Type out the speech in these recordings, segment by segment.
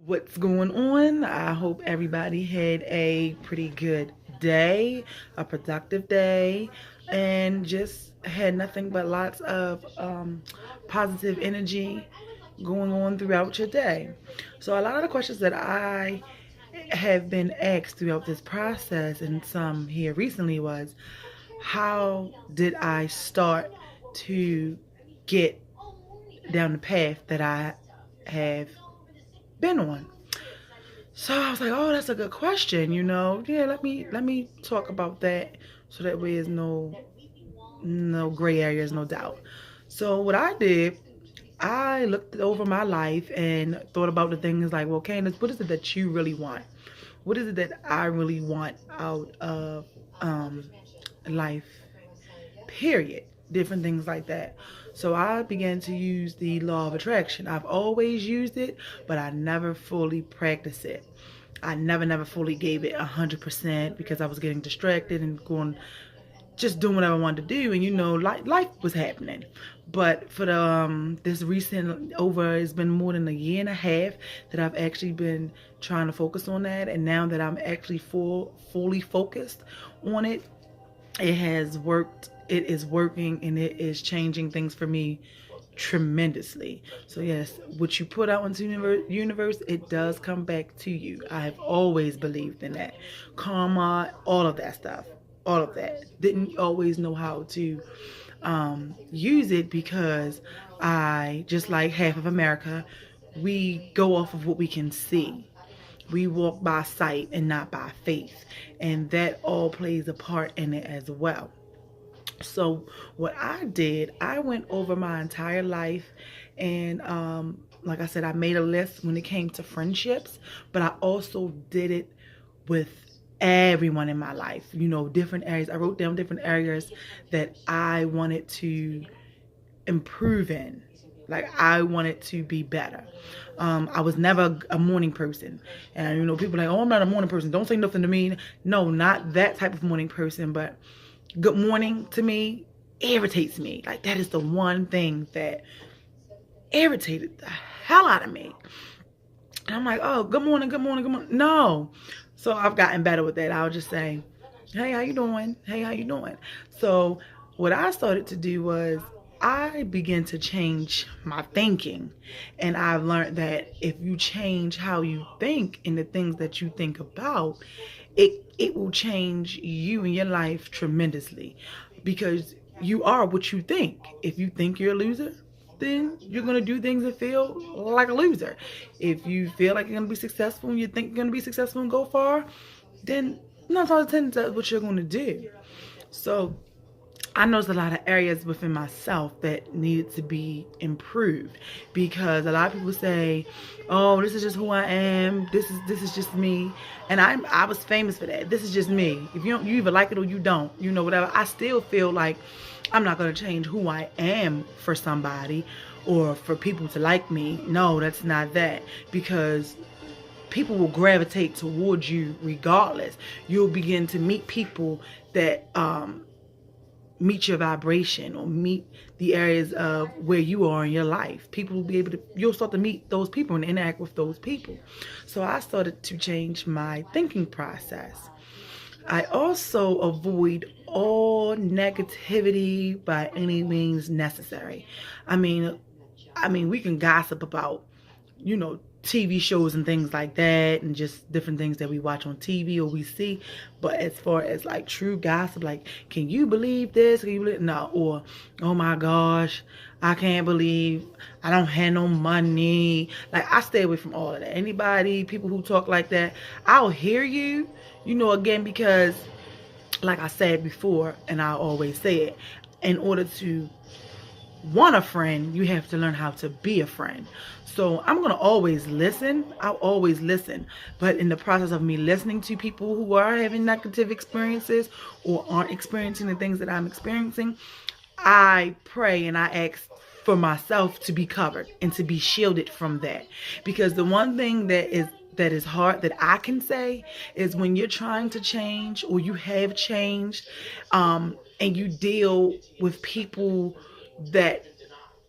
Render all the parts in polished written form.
What's going on? I hope everybody had a pretty good day, a productive day, and just had nothing but lots of positive energy going on throughout your day. So, a lot of the questions that I have been asked throughout this process, and some here recently, was how did I start to get down the path that I have been on? So I was like, oh, that's a good question. Yeah, let me talk about that so that way there's no gray areas, no doubt. So what I did, I looked over my life and thought about the things like, well, Candace, what is it that you really want? What is it that I really want out of life? Period. Different things like that. So I began to use the law of attraction. I've always used it, but I never fully practiced it. I never fully gave it 100% because I was getting distracted and going, just doing what I wanted to do, and life was happening. But for the this recent it's been more than a year and a half that I've actually been trying to focus on that, and now that I'm actually fully focused on it, it has worked. It is working, and it is changing things for me tremendously. So yes, what you put out into universe, it does come back to you. I have always believed in that. Karma, all of that stuff. All of that. Didn't always know how to use it because I, just like half of America, we go off of what we can see. We walk by sight and not by faith. And that all plays a part in it as well. So what I did, I went over my entire life, and like I said, I made a list when it came to friendships, but I also did it with everyone in my life, different areas. I wrote down different areas that I wanted to improve in. Like, I wanted to be better. I was never a morning person. And, people are like, oh, I'm not a morning person. Don't say nothing to me. No, not that type of morning person. But good morning to me irritates me. Like, that is the one thing that irritated the hell out of me. And I'm like, oh, good morning, good morning, good morning. No. So I've gotten better with that. I'll just say, hey, how you doing? Hey, how you doing? So what I started to do was I began to change my thinking. And I've learned that if you change how you think and the things that you think about, it will change you and your life tremendously, because you are what you think. If you think you're a loser, then you're going to do things that feel like a loser. If you feel like you're going to be successful and you think you're going to be successful and go far, then 9 times out of 10, that's what you're going to do. So I noticed a lot of areas within myself that needed to be improved, because a lot of people say, oh, this is just who I am. This is just me. And I was famous for that. This is just me. If you either like it or you don't, whatever. I still feel like I'm not going to change who I am for somebody or for people to like me. No, that's not that, because people will gravitate towards you regardless. You'll begin to meet people that meet your vibration or meet the areas of where you are in your life. People will be able to, you'll start to meet those people and interact with those people. So I started to change my thinking process. I also avoid all negativity by any means necessary. I mean, we can gossip about, TV shows and things like that, and just different things that we watch on TV or we see. But as far as like true gossip, like, can you believe this? Can you believe? No. Or, oh my gosh, I can't believe I don't have no money. Like, I stay away from all of that. People who talk like that, I'll hear you, again, because like I said before, and I always say it, in order to want a friend, you have to learn how to be a friend. So I'm going to always listen. I'll always listen. But in the process of me listening to people who are having negative experiences or aren't experiencing the things that I'm experiencing, I pray and I ask for myself to be covered and to be shielded from that. Because the one thing that is hard that I can say is when you're trying to change or you have changed, and you deal with people that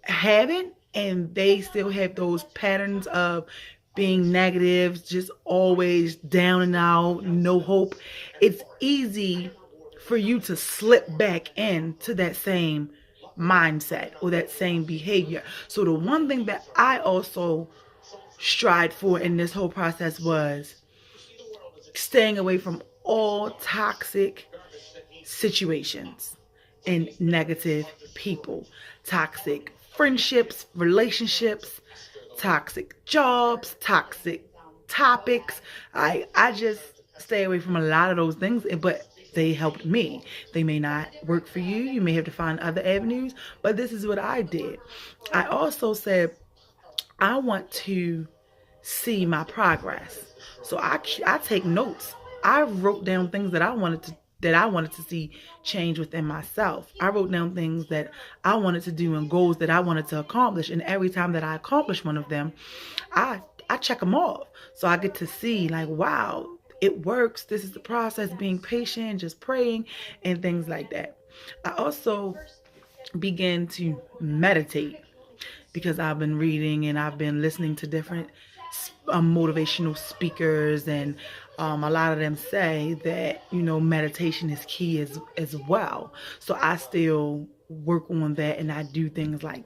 haven't, and they still have those patterns of being negative, just always down and out, no hope, it's easy for you to slip back into that same mindset or that same behavior. So the one thing that I also strived for in this whole process was staying away from all toxic situations and negative people, toxic friendships, relationships, toxic jobs, toxic topics. I just stay away from a lot of those things, but they helped me. They may not work for you. You may have to find other avenues, but this is what I did. I also said I want to see my progress. So I take notes. I wrote down things that I wanted to see change within myself. I wrote down things that I wanted to do and goals that I wanted to accomplish. And every time that I accomplish one of them, I I check them off. So I get to see like, wow, it works. This is the process, being patient, just praying and things like that. I also began to meditate because I've been reading and I've been listening to different motivational speakers, and a lot of them say that meditation is key as well. So I still work on that, and I do things like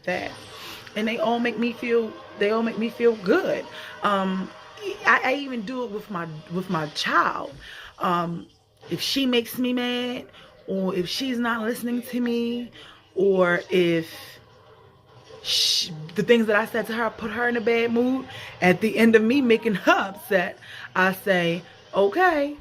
that, and they all make me feel good. I even do it with my child. If she makes me mad, or if she's not listening to me, or if the things that I said to her put her in a bad mood, at the end of me making her upset, I say, okay,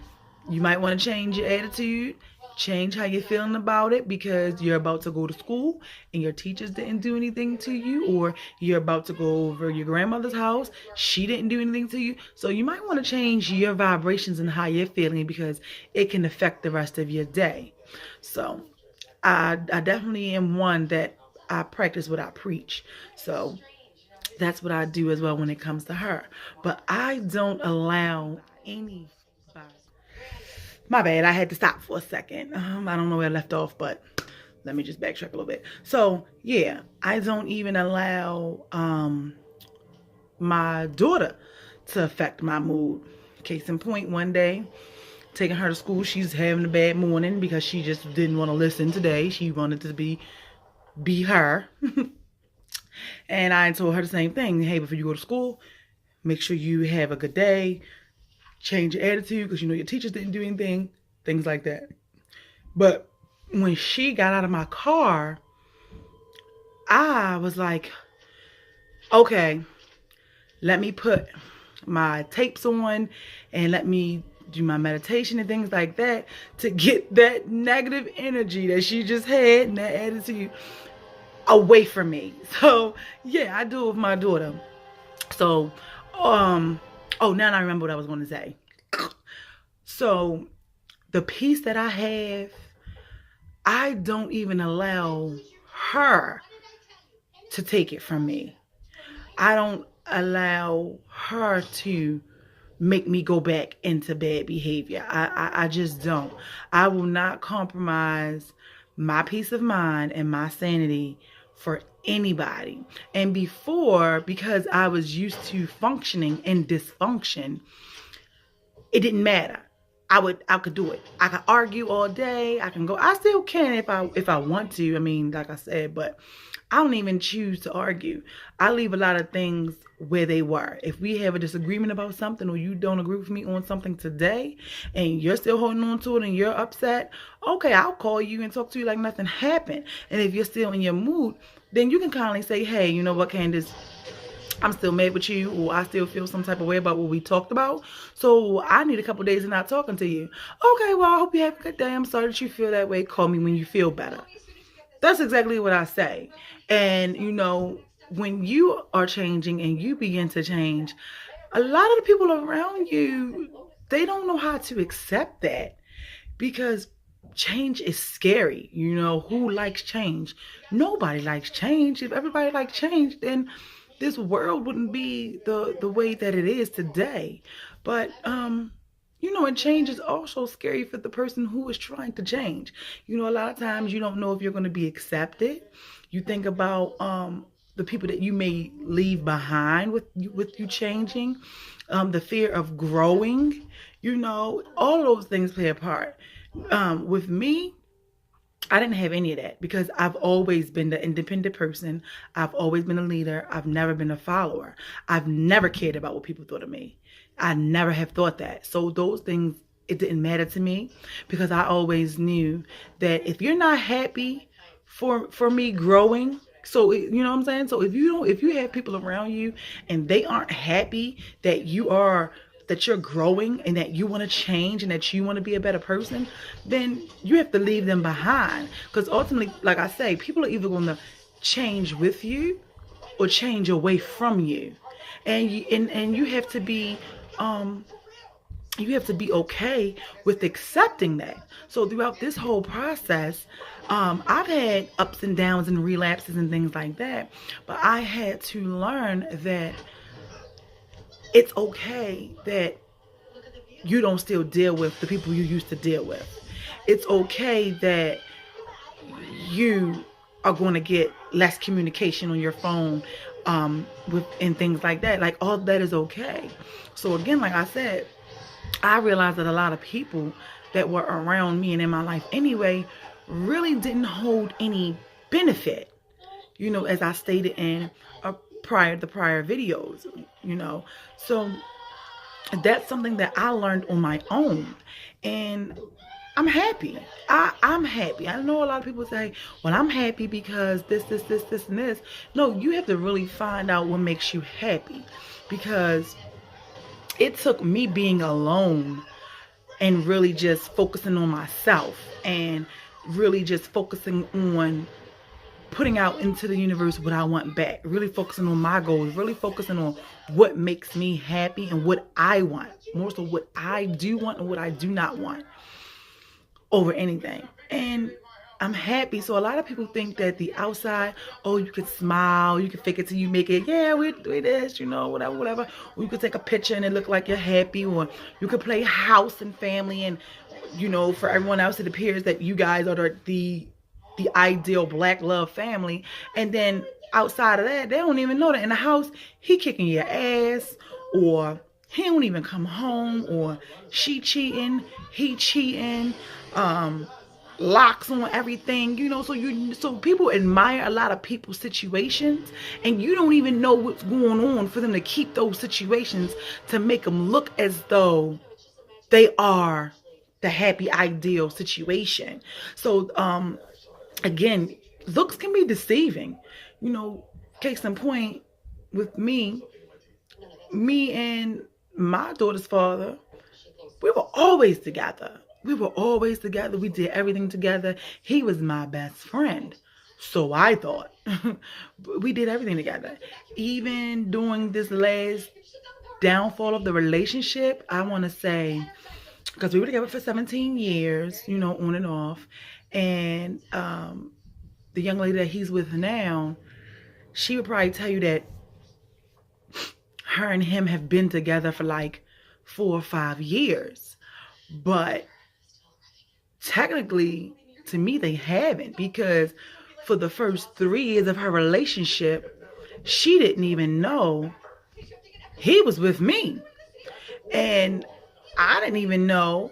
you might want to change your attitude, change how you're feeling about it, because you're about to go to school and your teachers didn't do anything to you, or you're about to go over your grandmother's house, she didn't do anything to you. So you might want to change your vibrations and how you're feeling, because it can affect the rest of your day. So I definitely am one that I practice what I preach. So that's what I do as well when it comes to her. But I don't allow any. My bad, I had to stop for a second. I don't know where I left off, but let me just backtrack a little bit. So yeah, I don't even allow my daughter to affect my mood. Case in point, one day, taking her to school, she's having a bad morning because she just didn't want to listen today. She wanted to be her. And I told her the same thing. Hey, before you go to school, make sure you have a good day. Change your attitude, because your teachers didn't do anything. Things like that. But when she got out of my car, I was like, okay, let me put my tapes on and let me do my meditation and things like that to get that negative energy that she just had and that attitude away from me. So yeah, I do it with my daughter. So oh, now I remember what I was going to say. So the peace that I have, I don't even allow her to take it from me. I don't allow her to make me go back into bad behavior. I just don't. I will not compromise my peace of mind and my sanity for anybody. And before, because I was used to functioning in dysfunction, it didn't matter. I could do it. I could argue all day. I still can if I want to. I mean, like I said, but I don't even choose to argue. I leave a lot of things where they were. If we have a disagreement about something, or you don't agree with me on something today and you're still holding on to it and you're upset, okay, I'll call you and talk to you like nothing happened. And if you're still in your mood, then you can kindly say, hey, you know what, Candace, I'm still mad with you, or I still feel some type of way about what we talked about. So I need a couple days of not talking to you. Okay, well, I hope you have a good day. I'm sorry that you feel that way. Call me when you feel better. That's exactly what I say. And, when you are changing and you begin to change, a lot of the people around you, they don't know how to accept that, because change is scary. Who likes change? Nobody likes change. If everybody liked change, then this world wouldn't be the way that it is today. But and change is also scary for the person who is trying to change. A lot of times you don't know if you're going to be accepted. You think about the people that you may leave behind with you changing, the fear of growing, all those things play a part. With me, I didn't have any of that because I've always been the independent person. I've always been a leader. I've never been a follower. I've never cared about what people thought of me. I never have thought that. So those things, it didn't matter to me because I always knew that if you're not happy for me growing, so you know what I'm saying? So if you have people around you and they aren't happy that you're growing and that you want to change and that you want to be a better person, then you have to leave them behind. Because ultimately, like I say, people are either going to change with you or change away from you. And you have to be okay with accepting that. So throughout this whole process, I've had ups and downs and relapses and things like that, but I had to learn that it's okay that you don't still deal with the people you used to deal with. It's okay that you are going to get less communication on your phone and things like that. Like, all that is okay. So again, like I said, I realized that a lot of people that were around me and in my life anyway really didn't hold any benefit, as I stated in the prior videos, So that's something that I learned on my own, and I'm happy. I'm happy. I know a lot of people say, well, I'm happy because this, and this. No, you have to really find out what makes you happy, because it took me being alone and really just focusing on myself and really just focusing on putting out into the universe what I want back, really focusing on my goals, really focusing on what makes me happy and what I want, more so what I do want and what I do not want over anything. And I'm happy. So a lot of people think that the outside, oh, you could smile, you can fake it till you make it. Yeah, we this, whatever. Or you could take a picture and it look like you're happy, or you could play house and family, and for everyone else it appears that you guys are the ideal black love family. And then outside of that, they don't even know that in the house he kicking your ass, or he don't even come home, or she cheating, he cheating, locks on everything, so people admire a lot of people's situations, and you don't even know what's going on for them to keep those situations to make them look as though they are the happy ideal situation. So again, looks can be deceiving. Case in point, with me and my daughter's father, we were always together. We did everything together. He was my best friend. So I thought. We did everything together. Even during this last downfall of the relationship, I want to say, because we were together for 17 years, on and off. And the young lady that he's with now, she would probably tell you that her and him have been together for like 4 or 5 years. But technically, to me, they haven't, because for the first 3 years of her relationship, she didn't even know he was with me. And I didn't even know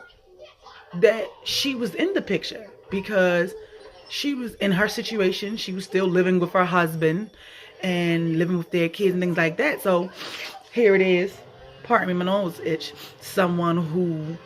that she was in the picture, because she was in her situation. She was still living with her husband and living with their kids and things like that. So here it is, pardon me, my nose itch, someone who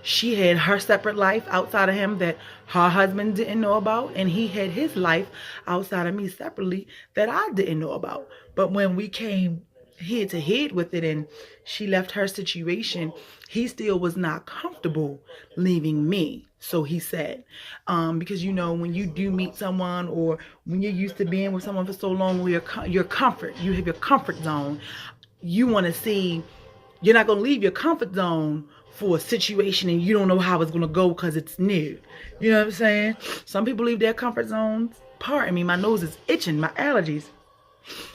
she had her separate life outside of him that her husband didn't know about, and he had his life outside of me separately that I didn't know about. But when we came head to head with it and she left her situation, he still was not comfortable leaving me, so he said. Because when you do meet someone, or when you're used to being with someone for so long, where your comfort, you have your comfort zone, you want to see, you're not going to leave your comfort zone for a situation and you don't know how it's going to go because it's new. You know what I'm saying? Some people leave their comfort zones. Pardon me, my nose is itching, my allergies.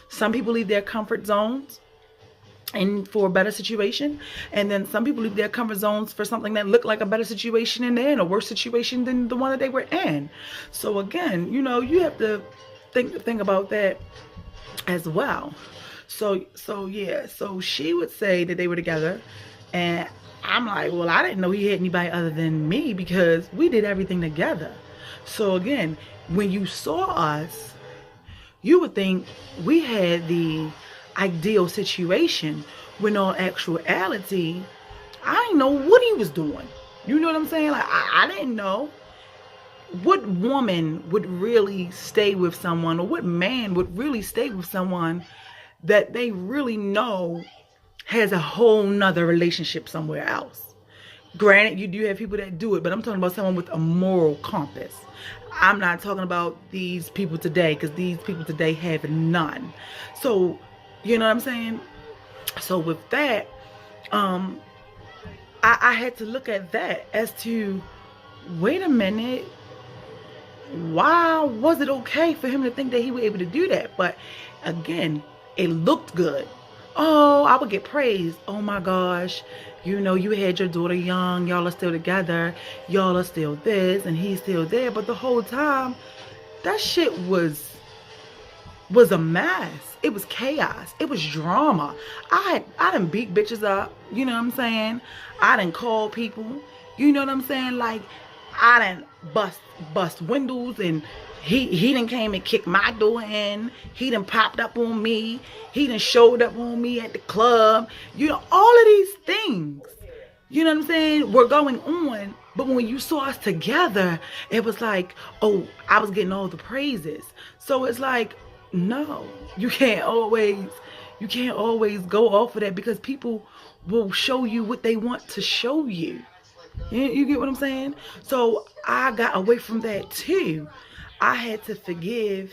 Some people leave their comfort zones and for a better situation, and then some people leave their comfort zones for something that looked like a better situation, and they're in a worse situation than the one that they were in. So again, you have to think about that as well. So yeah, so she would say that they were together, and I'm like, well, I didn't know he had anybody other than me because we did everything together. So again, when you saw us, you would think we had the ideal situation, when in actuality, I didn't know what he was doing. You know what I'm saying? Like, I didn't know what woman would really stay with someone, or what man would really stay with someone that they really know has a whole nother relationship somewhere else. Granted, you do have people that do it, but I'm talking about someone with a moral compass. I'm not talking about these people today, because these people today have none. So, you know what I'm saying? So with that, I had to look at that as to, wait a minute, why was it okay for him to think that he was able to do that? But again, it looked good. Oh, I would get praised. Oh my gosh, you know, you had your daughter young, y'all are still together, y'all are still this, and he's still there. But the whole time, that shit was a mess. It was chaos. It was drama. I done beat bitches up. You know what I'm saying? I done call people. You know what I'm saying? Like, I done bust windows, and he done came and kicked my door in. He done popped up on me. He done showed up on me at the club. You know, all of these things, you know what I'm saying, were going on. But when you saw us together, it was like, oh, I was getting all the praises. So it's like, no, you can't always go off of that, because people will show you what they want to show you. You get what I'm saying? So I got away from that too. I had to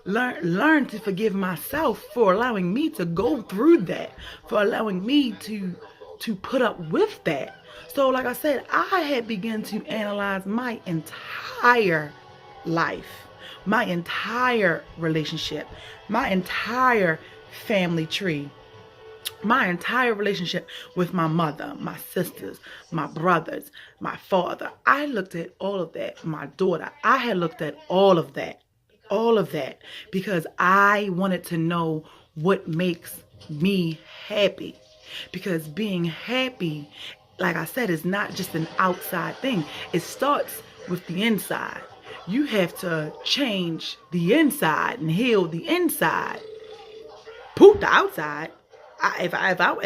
learn to forgive myself for allowing me to go through that, for allowing me to put up with that. So like I said, I had begun to analyze my entire life, my entire relationship, my entire family tree, my entire relationship with my mother, my sisters, my brothers, my father. I looked at all of that. My daughter, I had looked at all of that, because I wanted to know what makes me happy. Because being happy, like I said, is not just an outside thing. It starts with the inside. You have to change the inside and heal the inside. Poop the outside. If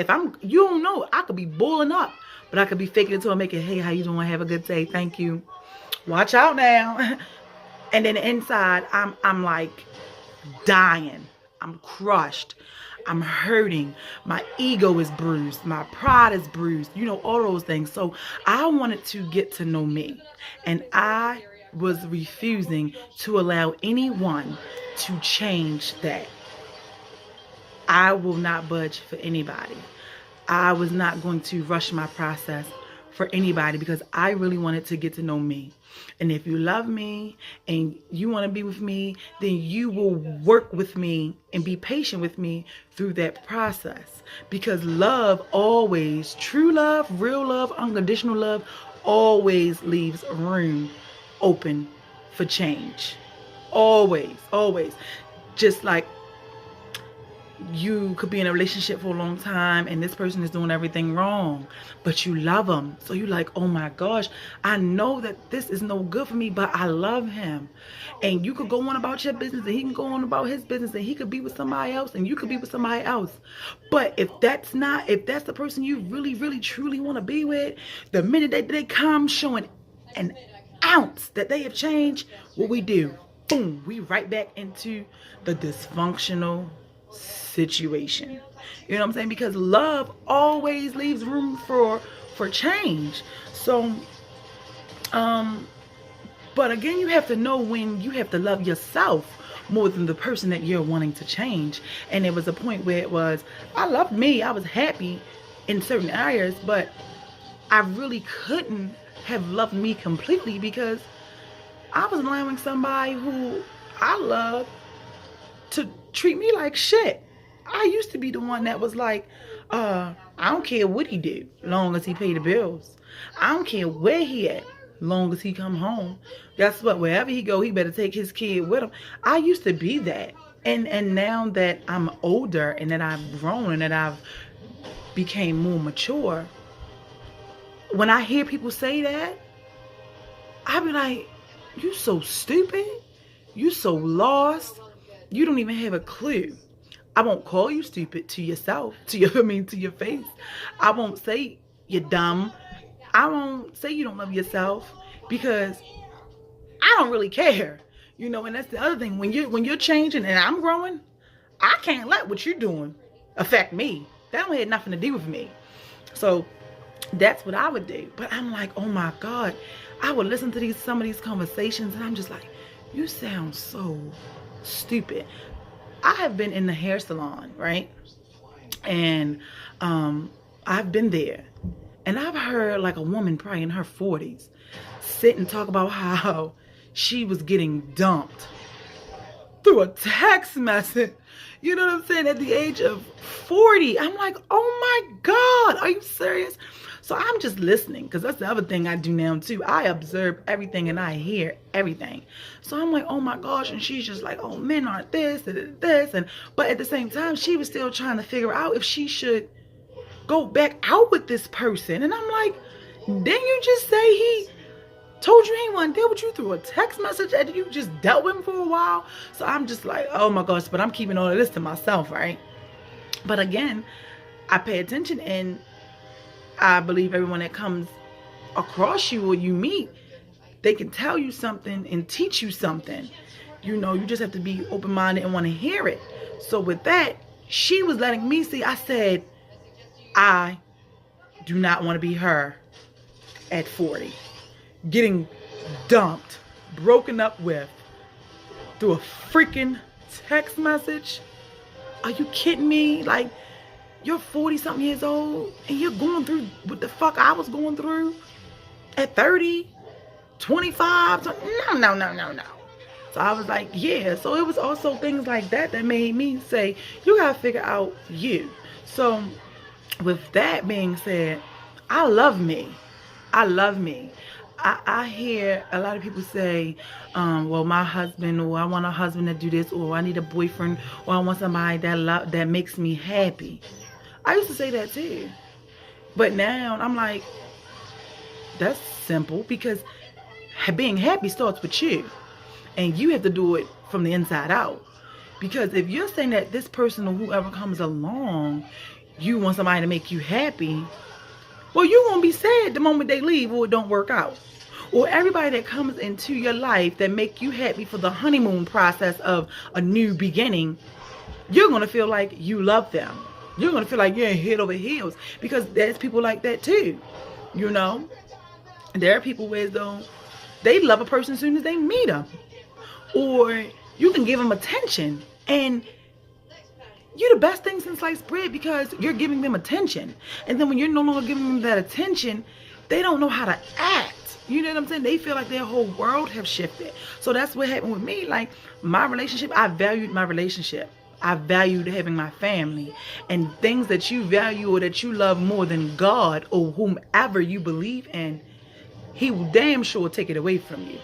I'm, you don't know, I could be bulling up, but I could be faking it till I make it. Hey, how you doing? Have a good day. Thank you. Watch out now. And then inside, I'm like dying. I'm crushed. I'm hurting. My ego is bruised. My pride is bruised. You know, all those things. So I wanted to get to know me, and I was refusing to allow anyone to change that. I will not budge for anybody. I was not going to rush my process for anybody, because I really wanted to get to know me. And if you love me and you want to be with me, then you will work with me and be patient with me through that process. Because love always, true love, real love, unconditional love, always leaves room open for change. Always, always. Just like you could be in a relationship for a long time and this person is doing everything wrong, but you love them. So you're like, oh my gosh, I know that this is no good for me, but I love him. And you could go on about your business, and he can go on about his business, and he could be with somebody else, and you could be with somebody else. But if that's the person you really, really, truly want to be with, the minute that they come showing an ounce that they have changed, what we do, boom, we right back into the dysfunctional situation. You know what I'm saying? Because love always leaves room for change. So but again, you have to know when you have to love yourself more than the person that you're wanting to change. And there was a point where it was, I loved me, I was happy in certain areas, but I really couldn't have loved me completely, because I was allowing somebody who I love to treat me like shit. I used to be the one that was like, I don't care what he do, long as he pay the bills. I don't care where he at, long as he come home. Guess what? Wherever he go, he better take his kid with him. I used to be that. And now that I'm older and that I've grown and that I've became more mature, when I hear people say that, I be like, you so stupid. You so lost. You don't even have a clue. I won't call you stupid to yourself, to your face. I won't say you're dumb. I won't say you don't love yourself because I don't really care. And that's the other thing. When you're changing and I'm growing, I can't let what you're doing affect me. That don't have nothing to do with me. So that's what I would do. But I'm like, oh my God. I would listen to some of these conversations and I'm just like, you sound so stupid. I have been in the hair salon, right? And I've been there. And I've heard like a woman probably in her 40s sit and talk about how she was getting dumped through a text message. You know what I'm saying? At the age of 40. I'm like, oh my God, are you serious? So I'm just listening, because that's the other thing I do now too. I observe everything and I hear everything. So I'm like, oh my gosh. And she's just like, oh, men aren't this and this. But at the same time, she was still trying to figure out if she should go back out with this person. And I'm like, didn't you just say he told you he ain't want to deal with you through a text message after you just dealt with him for a while? So I'm just like, oh my gosh, but I'm keeping all of this to myself, right? But again, I pay attention, and I believe everyone that comes across you or you meet, they can tell you something and teach you something. You just have to be open-minded and want to hear it. So with that, she was letting me see. I said, I do not want to be her at 40. Getting dumped, broken up with, through a freaking text message. Are you kidding me? Like, you're 40-something years old and you're going through what the fuck I was going through at 30, 25. So, no. So I was like, yeah. So it was also things like that made me say, you gotta figure out you. So with that being said, I love me. I hear a lot of people say, well, my husband, or I want a husband to do this, or I need a boyfriend, or I want somebody that makes me happy. I used to say that too. But now I'm like, that's simple, because being happy starts with you. And you have to do it from the inside out. Because if you're saying that this person or whoever comes along, you want somebody to make you happy, well, you're going to be sad the moment they leave or it don't work out. Or everybody that comes into your life that make you happy for the honeymoon process of a new beginning, you're going to feel like you love them. You're going to feel like you're head over heels, because there's people like that too. There are people where though they love a person as soon as they meet them. Or you can give them attention, and you're the best thing since sliced bread, because you're giving them attention. And then when you're no longer giving them that attention, they don't know how to act. You know what I'm saying? They feel like their whole world have shifted. So that's what happened with me. Like, my relationship, I valued my relationship. I valued having my family, and things that you value or that you love more than God or whomever you believe in, he will damn sure take it away from you.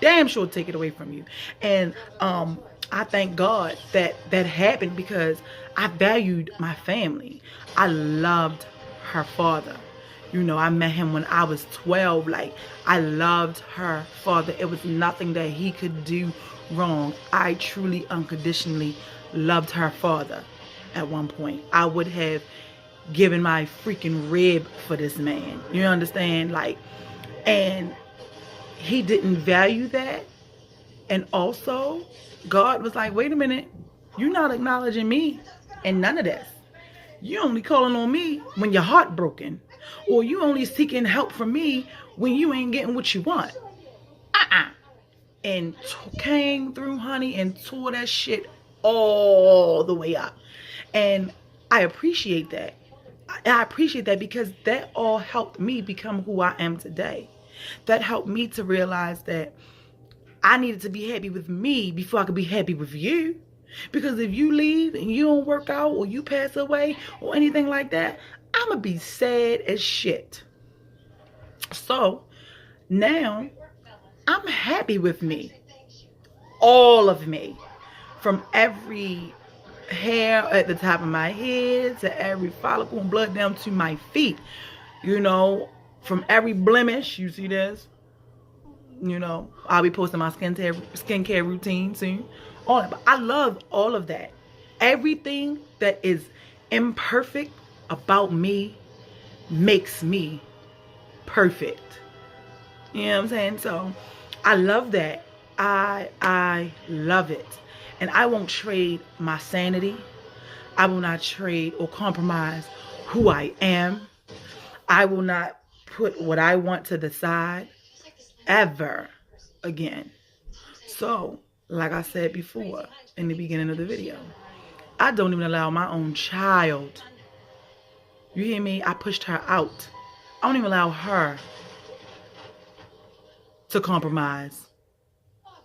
Damn sure take it away from you. And I thank God that happened, because I valued my family. I loved her father. I met him when I was 12. Like, I loved her father. It was nothing that he could do wrong. I truly, unconditionally loved her father. At one point, I would have given my freaking rib for this man. You understand? Like, and he didn't value that. And also, God was like, wait a minute, you're not acknowledging me and none of this. You only calling on me when your heart broken, or you only seeking help from me when you ain't getting what you want. And came through, honey, and tore that shit all the way up. And I appreciate that. I appreciate that, because that all helped me become who I am today. That helped me to realize that I needed to be happy with me before I could be happy with you. Because if you leave and you don't work out, or you pass away, or anything like that, I'm going to be sad as shit. So now I'm happy with me. All of me. from every hair at the top of my head to every follicle and blood down to my feet. You know, from every blemish, you see this? You know, I'll be posting my skincare routine soon. All that. But I love all of that. Everything that is imperfect about me makes me perfect. You know what I'm saying? So I love that. I love it. And I won't trade my sanity. I will not trade or compromise who I am. I will not put what I want to the side ever again. So, like I said before in the beginning of the video, I don't even allow my own child. You hear me? I pushed her out. I don't even allow her to compromise,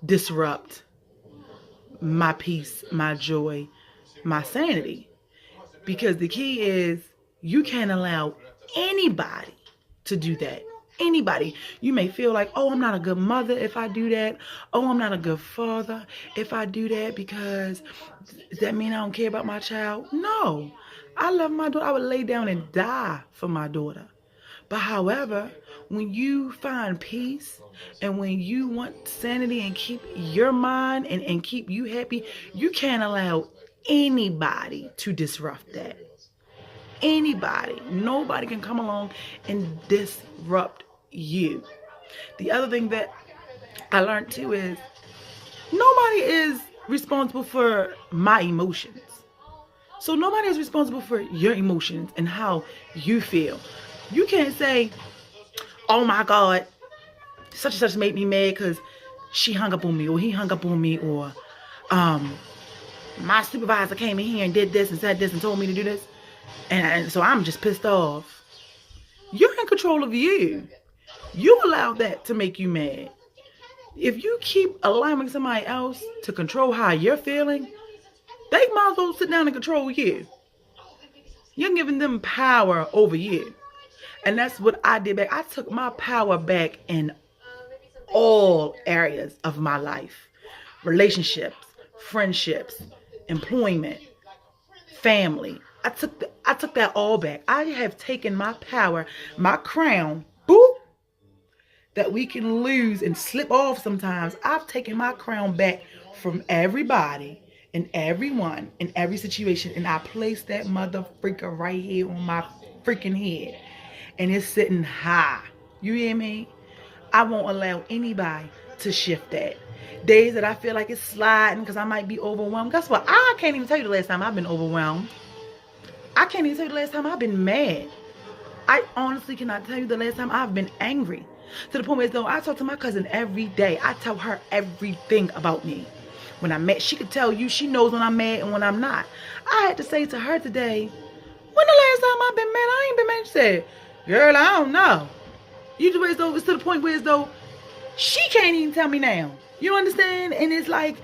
disrupt my peace, my joy, my sanity. Because the key is you can't allow anybody to do that. Anybody. You may feel like, oh, I'm not a good mother if I do that. Oh, I'm not a good father if I do that, because does that mean I don't care about my child? No. I love my daughter. I would lay down and die for my daughter. But however, when you find peace and when you want sanity and keep your mind and keep you happy, you can't allow anybody to disrupt that. Anybody. Nobody can come along and disrupt you. The other thing that I learned too is nobody is responsible for my emotions. So nobody is responsible for your emotions and how you feel. You can't say, oh my God, such and such made me mad because she hung up on me or he hung up on me, or my supervisor came in here and did this and said this and told me to do this. And so I'm just pissed off. You're in control of you. You allow that to make you mad. If you keep allowing somebody else to control how you're feeling, they might as well sit down and control you. You're giving them power over you. And that's what I did back. I took my power back in all areas of my life. Relationships, friendships, employment, family. I took that all back. I have taken my power, my crown, boop, that we can lose and slip off sometimes. I've taken my crown back from everybody and everyone in every situation, and I placed that mother freaker right here on my freaking head. And it's sitting high. You hear me? I won't allow anybody to shift that. Days that I feel like it's sliding because I might be overwhelmed. Guess what? I can't even tell you the last time I've been overwhelmed. I can't even tell you the last time I've been mad. I honestly cannot tell you the last time I've been angry. To the point where though I talk to my cousin every day. I tell her everything about me. When I'm mad, she could tell you, she knows when I'm mad and when I'm not. I had to say to her today, when the last time I've been mad? I ain't been mad. She said, girl, I don't know. You do as though it's to the point where as though she can't even tell me now. You understand? And it's like,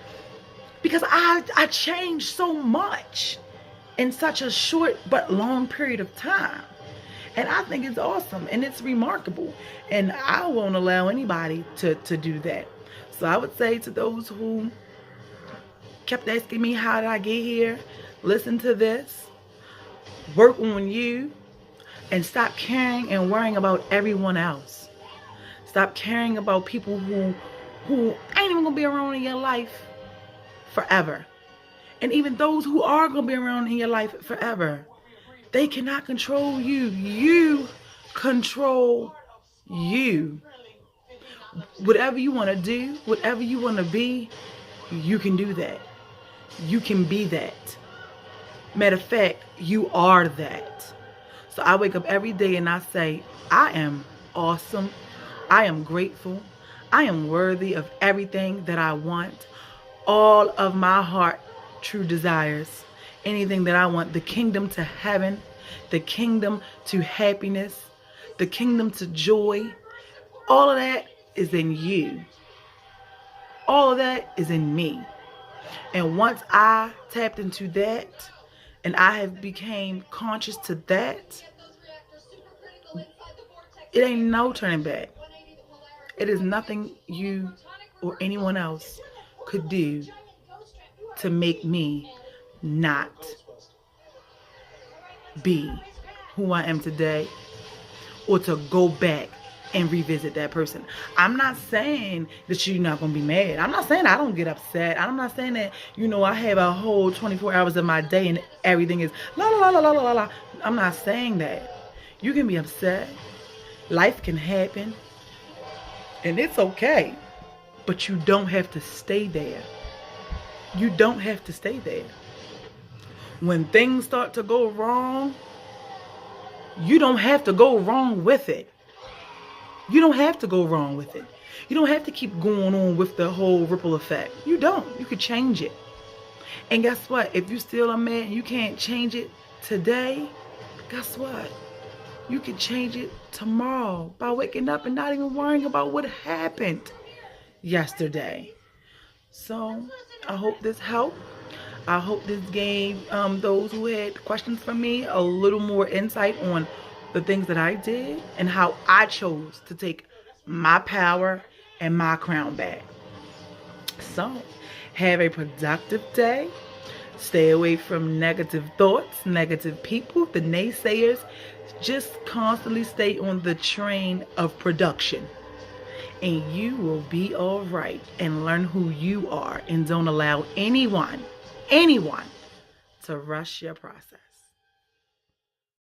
because I changed so much in such a short but long period of time. And I think it's awesome and it's remarkable. And I won't allow anybody to do that. So I would say to those who kept asking me, how did I get here? Listen to this. Work on you. And stop caring and worrying about everyone else. Stop caring about people who ain't even gonna be around in your life forever. And even those who are gonna be around in your life forever, they cannot control you. You control you. Whatever you want to do, whatever you want to be, you can do that. You can be that. Matter of fact, you are that. So I wake up every day and I say, I am awesome. I am grateful. I am worthy of everything that I want. All of my heart true desires. Anything that I want. The kingdom to heaven. The kingdom to happiness. The kingdom to joy. All of that is in you. All of that is in me. And once I tapped into that, and I have became conscious to that, it ain't no turning back. It is nothing you or anyone else could do to make me not be who I am today, or to go back and revisit that person. I'm not saying that you're not going to be mad. I'm not saying I don't get upset. I'm not saying that, I have a whole 24 hours of my day and everything is la la la la la la la. I'm not saying that. You can be upset. Life can happen. And it's okay. But you don't have to stay there. You don't have to stay there. When things start to go wrong, you don't have to go wrong with it. You don't have to go wrong with it. You don't have to keep going on with the whole ripple effect. You don't. You could change it. And guess what? If you're still a man and you can't change it today, guess what? You can change it tomorrow by waking up and not even worrying about what happened yesterday. So I hope this helped. I hope this gave those who had questions for me a little more insight on the things that I did and how I chose to take my power and my crown back. So, have a productive day. Stay away from negative thoughts, negative people, the naysayers. Just constantly stay on the train of production. And you will be all right and learn who you are, and don't allow anyone to rush your process.